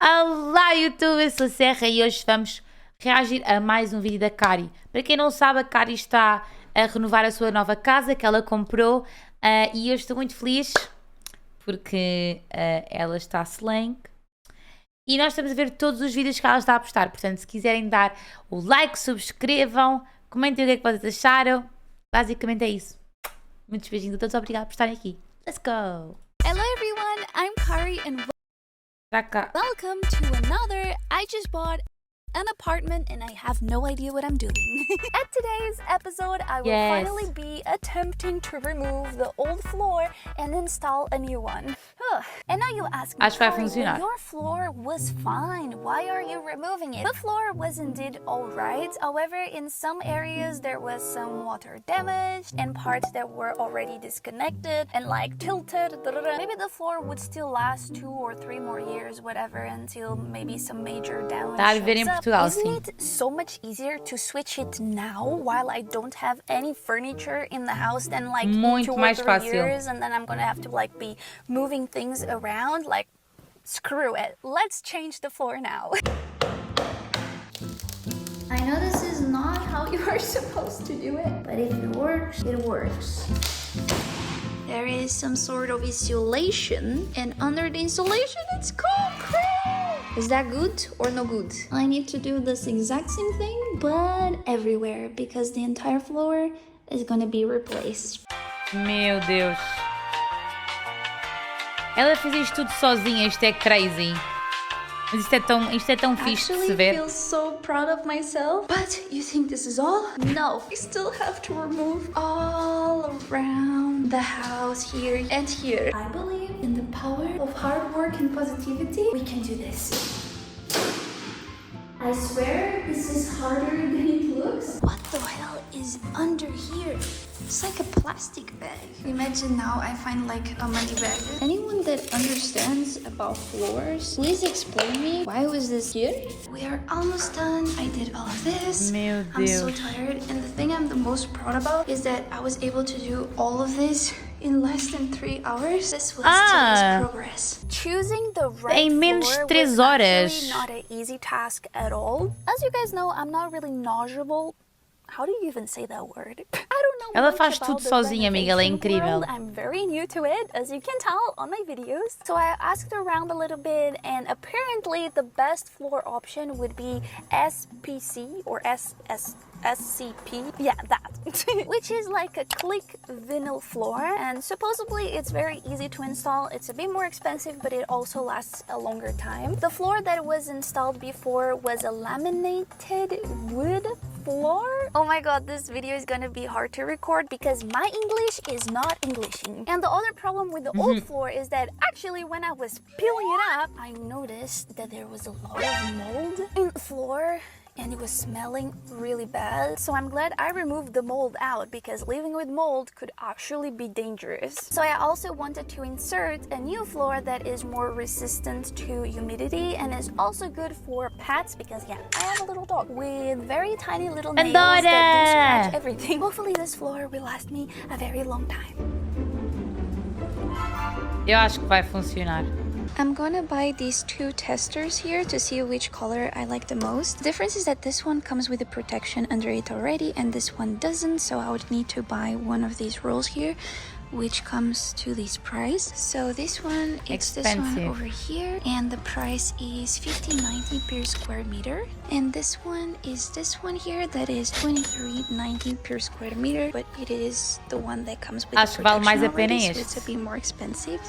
Olá YouTube, eu sou a Serra e hoje vamos reagir a mais um vídeo da Cari. Para quem não sabe, a Cari está a renovar a sua nova casa que ela comprou e eu estou muito feliz porque ela está slang. E nós estamos a ver todos os vídeos que ela está a postar, portanto se quiserem dar o like, subscrevam, comentem o que é que vocês acharam. Basicamente é isso. Muitos beijinhos a todos, obrigada por estarem aqui. Let's go! Hello everyone, I'm Kari and welcome to another I just bought an apartment and I have no idea what I'm doing. At today's episode, I will finally be attempting to remove the old floor and install a new one. And now you ask me, Kari, your floor was fine. Why are you removing it? The floor was indeed alright. However, in some areas there was some water damage and parts that were already disconnected and like tilted. Maybe the floor would still last 2 or 3 more years, whatever, until maybe some major damage shows up. Isn't it so much easier to switch it now while I don't have any furniture in the house than like 2 or 3 years and then I'm gonna have to like be moving things around? Like, screw it. Let's change the floor now. I know this is not how you are supposed to do it, but if it works, it works. There is some sort of insulation, and under the insulation it's concrete. Is that good or no good? I need to do this exact same thing, but everywhere, because the entire floor is gonna be replaced. Meu Deus. Ela fez isto tudo sozinha, isto é crazy. Mas isto é tão fixe de se ver. I feel so proud of myself. But you think this is all? No, we still have to remove all around the house, here and here. I believe in the power of hard work and positivity. We can do this. I swear this is harder than it looks. What the hell is under here? It's like a plastic bag. Imagine now I find like a money bag. Anyone that understands about floors, please explain me why was this here? We are almost done. I did all of this. Meu I'm Deus. so tired, and the thing I'm the most proud about is that I was able to do all of this in less than 3 hours. This was today's progress. Choosing the right floor was actually not an easy task at all. As you guys know, I'm not really knowledgeable. How do you even say that word? I don't know. Ela faz tudo sozinha, amiga, ela é incrível. I'm very new to it, as you can tell on my videos. So I asked around a little bit, and apparently the best floor option would be SPC or SCP, yeah, that, which is like a click vinyl floor, and supposedly it's very easy to install. It's a bit more expensive, but it also lasts a longer time. The floor that was installed before was a laminated wood floor. Oh my god, this video is gonna be hard to record because my English is not Englishing. And the other problem with the old floor is that actually when I was peeling it up, I noticed that there was a lot of mold in the floor and it was smelling really bad. So I'm glad I removed the mold out because living with mold could actually be dangerous. So I also wanted to insert a new floor that is more resistant to humidity and is also good for pets because yeah, I have a little dog with very tiny little nails that do scratch everything. Hopefully this floor will last me a very long time. Eu acho que vai funcionar. I'm gonna buy these 2 testers here to see which color I like the most. The difference is that this one comes with a protection under it already and this one doesn't, so I would need to buy one of these rolls here, which comes to this price. So this one, it's this one over here, and the price is $15.90 per square meter. And this one is this one here, that is $23.90 per square meter, but it is the one that comes with the protection already, so it's a bit more expensive.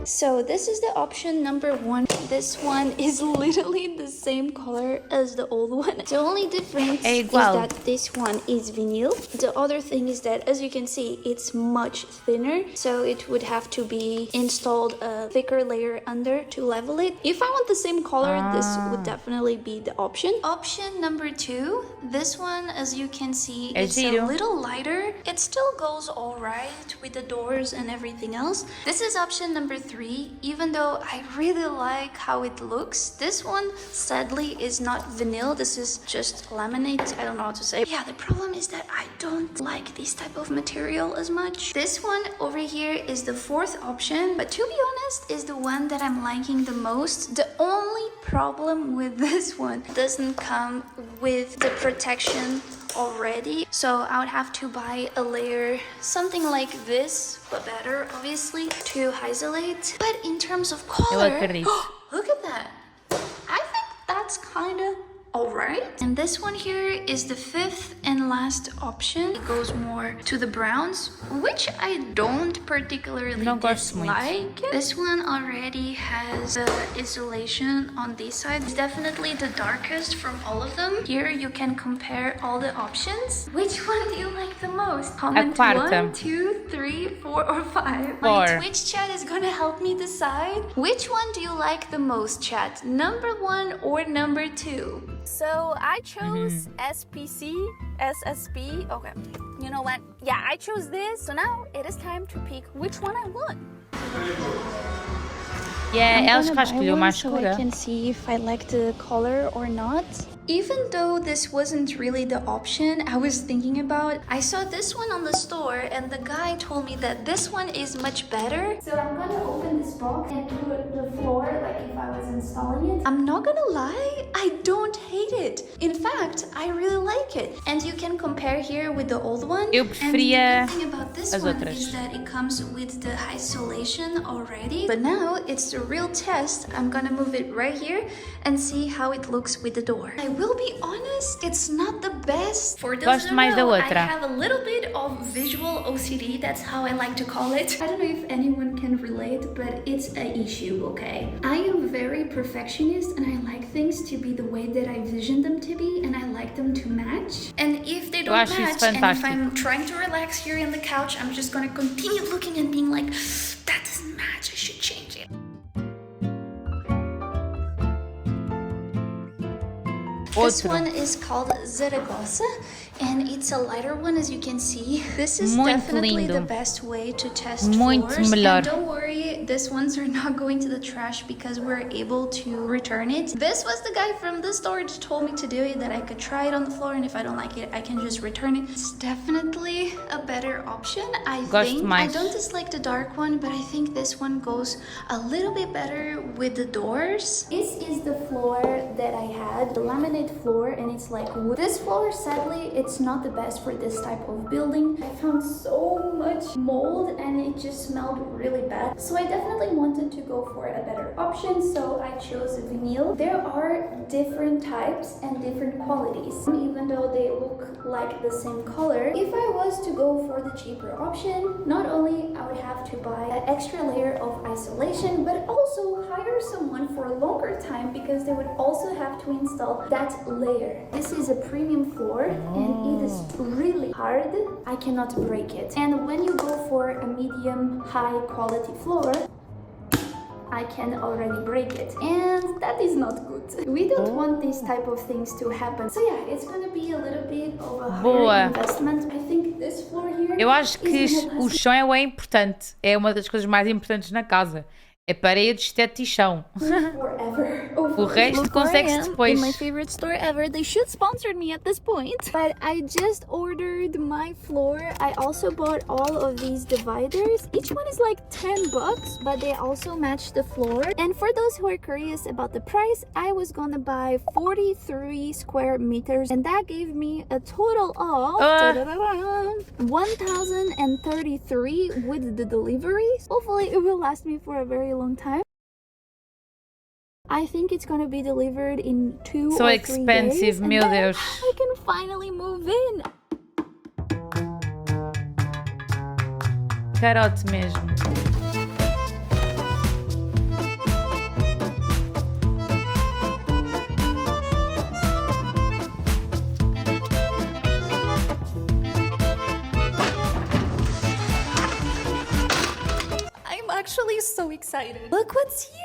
So this is the option number 1. This one is literally the same color as the old one. The only difference is that this one is vinyl. The other thing is that, as you can see, it's much thinner, so it would have to be installed a thicker layer under to level it. If I want the same color, this would definitely be the option. Option number 2, this one, as you can see, it's a little lighter. It still goes all right with the doors and everything else. This is option number 3. Even though I really like like how it looks. This one sadly is not vinyl, this is just laminate. I don't know how to say. Yeah, the problem is that I don't like this type of material as much. This one over here is the fourth option, but to be honest is the one that I'm liking the most. The only problem with this one doesn't come with the protection already, so I would have to buy a layer, something like this, but better obviously, to isolate. But in terms of color, look at that. I think that's kind of alright. And this one here is the fifth and last option. It goes more to the browns, which I don't particularly dislike. This one already has the insulation on this side. It's definitely the darkest from all of them. Here you can compare all the options. Which one do you like the most? Comment 1, 2, 3, 4, or 5. My Twitch chat is gonna help me decide. Which one do you like the most, chat? Number 1 or number 2? So I chose SSP. Okay, you know what? Yeah, I chose this. So now it is time to pick which one I want. Yeah, ela escolheu mais so I can see if I like the color or not. Even though this wasn't really the option I was thinking about, I saw this one on the store and the guy told me that this one is much better. So I'm gonna open this box and put the floor like if I was installing it. I'm not gonna lie, I don't hate it. In fact, I really like it. And you can compare here with the old one. Eu preferia and the good thing about this one is that it comes with the isolation already. But now it's the real test. I'm gonna move it right here and see how it looks with the door. I will be honest, it's not the best. For those who know, I have a little bit of visual OCD, that's how I like to call it. I don't know if anyone can relate, but it's an issue, okay? I am very perfectionist and I like things to be the way that I vision them to be, and I like them to match. And if they don't match, and if I'm trying to relax here on the couch, I'm just gonna continue looking and being like, that doesn't match, I should change it. This one is called Zaragoza, and it's a lighter one, as you can see. This is definitely the best way to test floors. And don't worry, these ones are not going to the trash because we're able to return it. This was the guy from the store that told me to do it, that I could try it on the floor, and if I don't like it, I can just return it. It's definitely a better option, I think. I don't dislike the dark one, but I think this one goes a little bit better with the doors. This is the floor that I had, the laminate floor, and it's like wood. This floor, sadly, it's not the best for this type of building. I found so much mold and it just smelled really bad. So I definitely wanted to go for a better option, so I chose vinyl. There are different types and different qualities, even though they look like the same color. If I was to go for the cheaper option, not only I would have to buy an extra layer of isolation, but also hire someone for a longer time because they would also have to install that layer. This is a premium floor and it is really hard. I cannot break it. And when you go for a medium high quality floor, I can already break it, and that is not good. We don't want these type of things to happen. So yeah, it's gonna be a little bit of a higher investment. I think this floor here. Eu acho que o chão é importante. É uma das coisas mais importantes na casa. É paredes, teto e chão. O resto consegue-se depois. In my favorite store ever. They should sponsor me at this point. But I just ordered my floor. I also bought all of these dividers. Each one is like $10, but they also match the floor. And for those who are curious about the price, I was gonna buy 43 square meters, and that gave me a total of 1,033 with the deliveries. Hopefully it will last me for a very long time. I think it's gonna be delivered in 2 or 3 days. So expensive, meu Deus. I can finally move in. Carote mesmo. I'm actually so excited. Look what's here.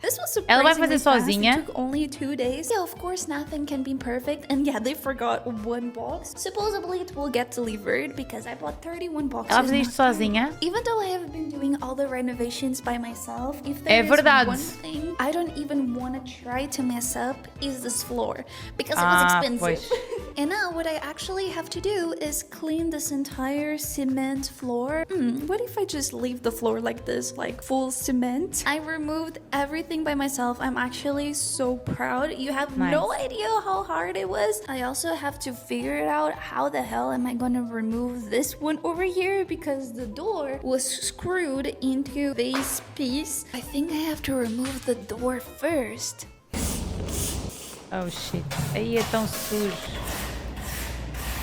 This was Ela vai surprisingly fazer fast. sozinha? It took only 2 days. Yeah, of course, nothing can be perfect. And yeah, they forgot one box. Supposedly, it will get delivered because I bought 31 boxes. Ela fez isto sozinha? Even though I have been doing all the renovations by myself, if É there is verdade. one thing I don't even want to try to mess up is this floor because it was expensive. Pois. And now what I actually have to do is clean this entire cement floor. What if I just leave the floor like this, like full cement? I removed everything by myself. I'm actually so proud. You have no idea how hard it was. I also have to figure it out. How the hell am I gonna remove this one over here? Because the door was screwed into this piece. I think I have to remove the door first. Oh shit. Aí é tão sujo.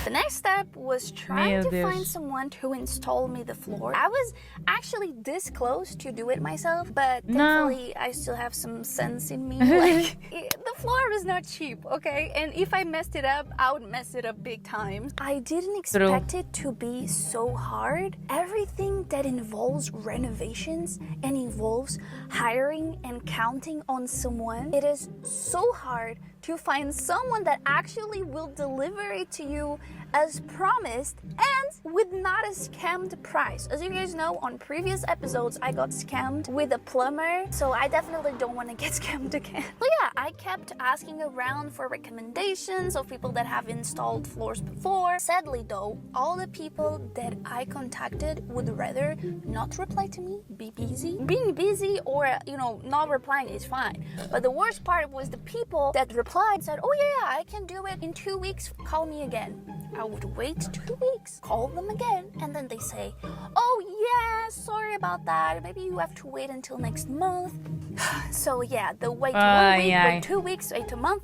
The next step was trying to Deus. find someone to install me the floor. I was actually this close to do it myself, but thankfully I still have some sense in me. Like, the floor is not cheap, okay? And if I messed it up, I would mess it up big time. I didn't expect it to be so hard. Everything that involves renovations and involves hiring and counting on someone, it is so hard to find someone that actually will deliver it to you as promised and with not a scammed price. As you guys know, on previous episodes, I got scammed with a plumber, so I definitely don't want to get scammed again. But yeah, I kept asking around for recommendations of people that have installed floors before. Sadly though, all the people that I contacted would rather not reply to me, be busy. Being busy or, not replying is fine. But the worst part was the people that replied and said, oh yeah, I can do it in 2 weeks, call me again. I would wait 2 weeks, call them again, and then they say, oh yeah, sorry about that, maybe you have to wait until next month. So yeah, the wait 1 week, wait 2 weeks, wait a month.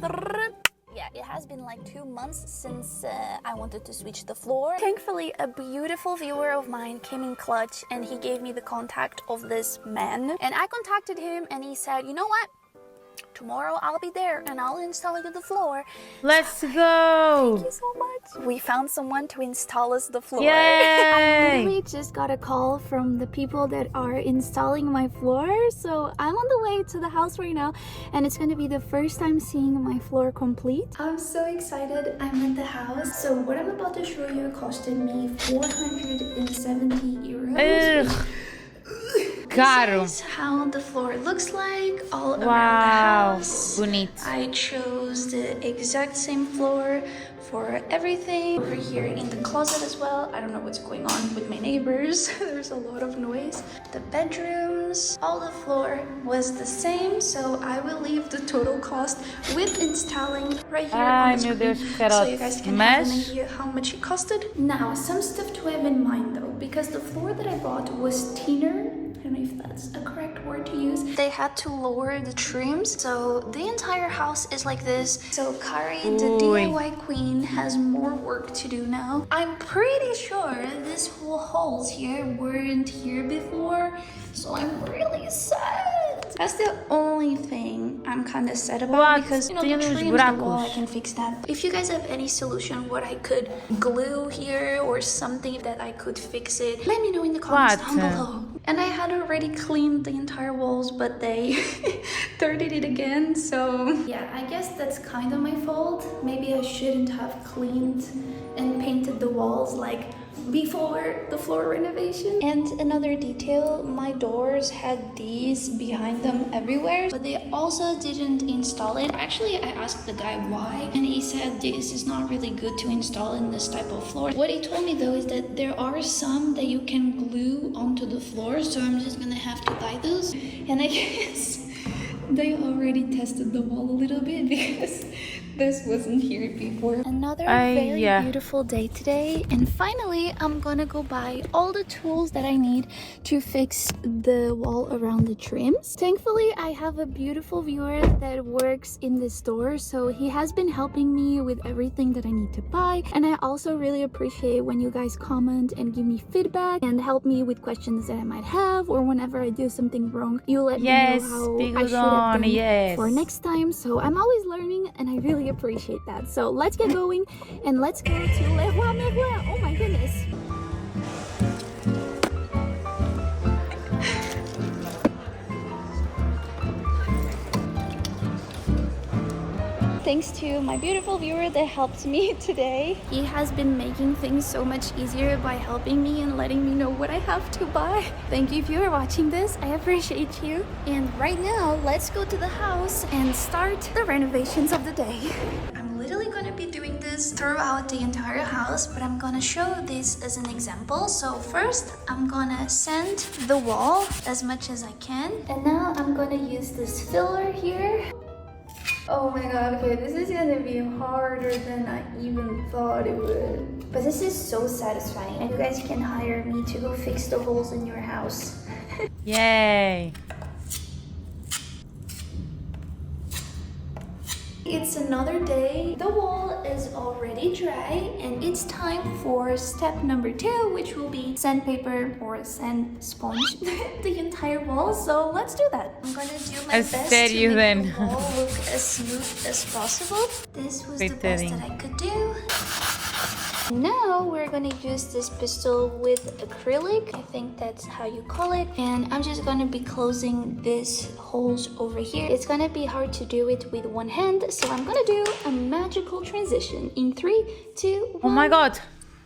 Yeah, it has been like 2 months since I wanted to switch the floor. Thankfully, a beautiful viewer of mine came in clutch and he gave me the contact of this man. And I contacted him and he said, you know what? Tomorrow I'll be there and I'll install you the floor. Let's go! Thank you so much. We found someone to install us the floor. Yay! I literally just got a call from the people that are installing my floor. So I'm on the way to the house right now and it's going to be the first time seeing my floor complete. I'm so excited. I'm at the house. So what I'm about to show you costed me 470 euros. Ugh. Caro. This is how the floor looks like all around the Wow, house. bonito. I chose the exact same floor for everything. Over here in the closet as well. I don't know what's going on with my neighbors. There's a lot of noise. The bedrooms, all the floor was the same. So I will leave the total cost with installing right here on the Ai, meu screen. Deus, So you guys can have an Mas idea how much it costed. Now, some stuff to have in mind though, because the floor that I bought was thinner. I don't know if that's a correct word to use. They had to lower the trims, so the entire house is like this. So Kari, the DIY queen, has more work to do now. I'm pretty sure these whole holes here weren't here before, so I'm really sad. That's the only thing I'm kind of sad about because, the trims, the wall, I can fix that. If you guys have any solution what I could glue here or something that I could fix it, let me know in the comments down below. And I had already cleaned the entire walls, but they dirtied it again, so... Yeah, I guess that's kind of my fault. Maybe I shouldn't have cleaned and painted the walls like before the floor renovation. And another detail, my doors had these behind them everywhere, but they also didn't install it. Actually, I asked the guy why, and he said this is not really good to install in this type of floor. What he told me though is that there are some that you can glue onto the floor, so I'm just gonna have to buy those. And I guess they already tested the wall a little bit because this wasn't here before. Another very beautiful day today, and finally I'm gonna go buy all the tools that I need to fix the wall around the trims. Thankfully, I have a beautiful viewer that works in this store, so he has been helping me with everything that I need to buy. And I also really appreciate when you guys comment and give me feedback and help me with questions that I might have, or whenever I do something wrong, you let me know how I should have done for next time. So I'm always learning and I really appreciate that. So let's get going and let's go to Le Roi Merlin. Oh my goodness. Thanks to my beautiful viewer that helped me today. He has been making things so much easier by helping me and letting me know what I have to buy. Thank you if you are watching this. I appreciate you. And right now, let's go to the house and start the renovations of the day. I'm literally gonna be doing this throughout the entire house, but I'm gonna show this as an example. So first, I'm gonna sand the wall as much as I can. And now I'm gonna use this filler here. Oh my god, okay, this is gonna be harder than I even thought it would. But this is so satisfying, and you guys can hire me to go fix the holes in your house. Yay! It's another day. The wall is already dry, and it's time for step number 2, which will be sandpaper or sand sponge the entire wall. So let's do that. I'm gonna do my best to make the wall look as smooth as possible. This was the best that I could do. Now we're gonna use this pistol with acrylic. I think that's how you call it. And I'm just gonna be closing these holes over here. It's gonna be hard to do it with one hand, so I'm gonna do a magical transition in 3, 2, 1. Oh my god!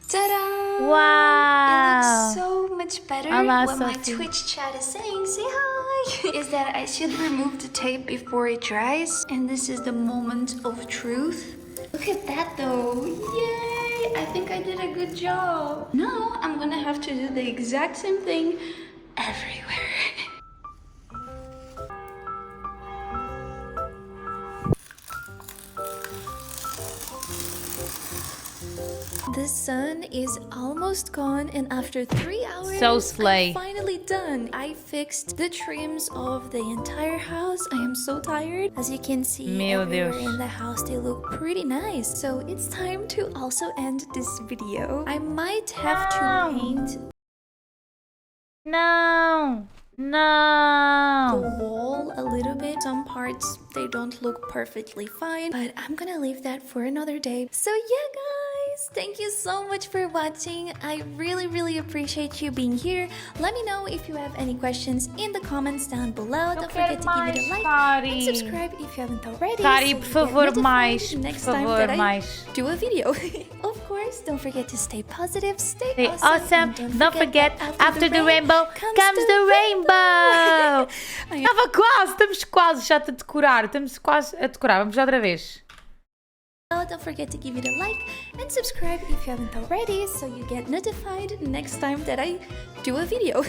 Ta-da! Wow! It looks so much better. What Sophie. my Twitch chat is saying, say hi, is that I should remove the tape before it dries. And this is the moment of truth. Look at that though. Yay! I think I did a good job. Now I'm gonna have to do the exact same thing everywhere. The sun is almost gone, and after 3 hours, So slay. I'm finally done. I fixed the trims of the entire house. I am so tired. As you can see, Meu everywhere Deus. in the house they look pretty nice. So it's time to also end this video. I might have to paint No! the No! wall a little bit. Some parts they don't look perfectly fine, but I'm gonna leave that for another day. So yeah guys, thank you so much for watching. I really appreciate you being here. Let me know if you have any questions in the comments down below. Don't forget to give it a like and subscribe if you haven't already. Cari, so por you get favor, notified mais. next Por time favor, that I mais. do a video. Of course, don't forget to stay positive, stay Stay awesome, awesome. and Don't forget, that after the rainbow comes the rainbow. I am Estava quase, estamos quase já a decorar. Estamos quase a decorar. Vamos já outra vez. Don't forget to give it a like and subscribe if you haven't already, so you get notified next time that I do a video.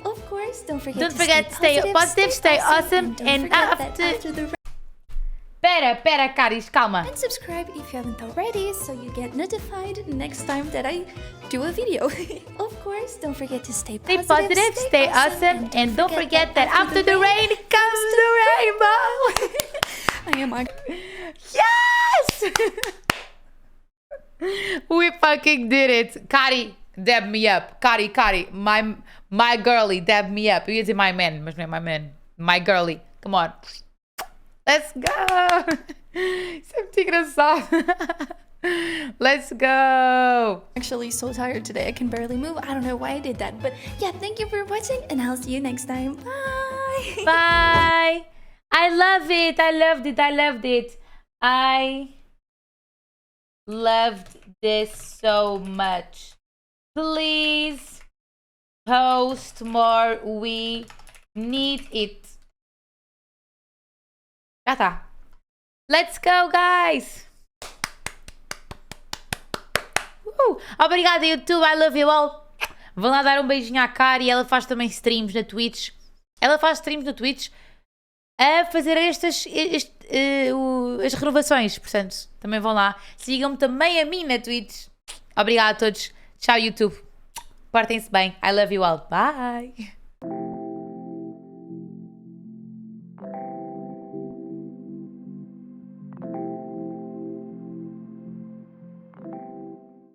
Of course, don't forget to stay positive, stay awesome, and after the Pera, Caris, calma. and subscribe if you haven't already, so you get notified next time that I do a video. Of course, don't forget to stay Positive, stay awesome, and don't forget that after the rain comes the rainbow. I am on. Yes! We fucking did it. Cari, dab me up. Cari, my girly, dab me up. Eu ia dizer my man, mas não é my man. My girly, come on. Let's go! Isso é muito engraçado. Let's go! Actually so tired today, I can barely move. I don't know why I did that, but yeah, thank you for watching, and I'll see you next time. Bye! Bye! I love it! I loved it! I loved this so much. Please post more. We need it. Já tá. Let's go, guys! Obrigada, YouTube. I love you all. Vão lá dar um beijinho à cara, e ela faz também streams na Twitch. Ela faz streams no Twitch a fazer as renovações. Portanto, também vão lá. Sigam-me também a mim na Twitch. Obrigada a todos. Tchau, YouTube. Portem-se bem. I love you all. Bye.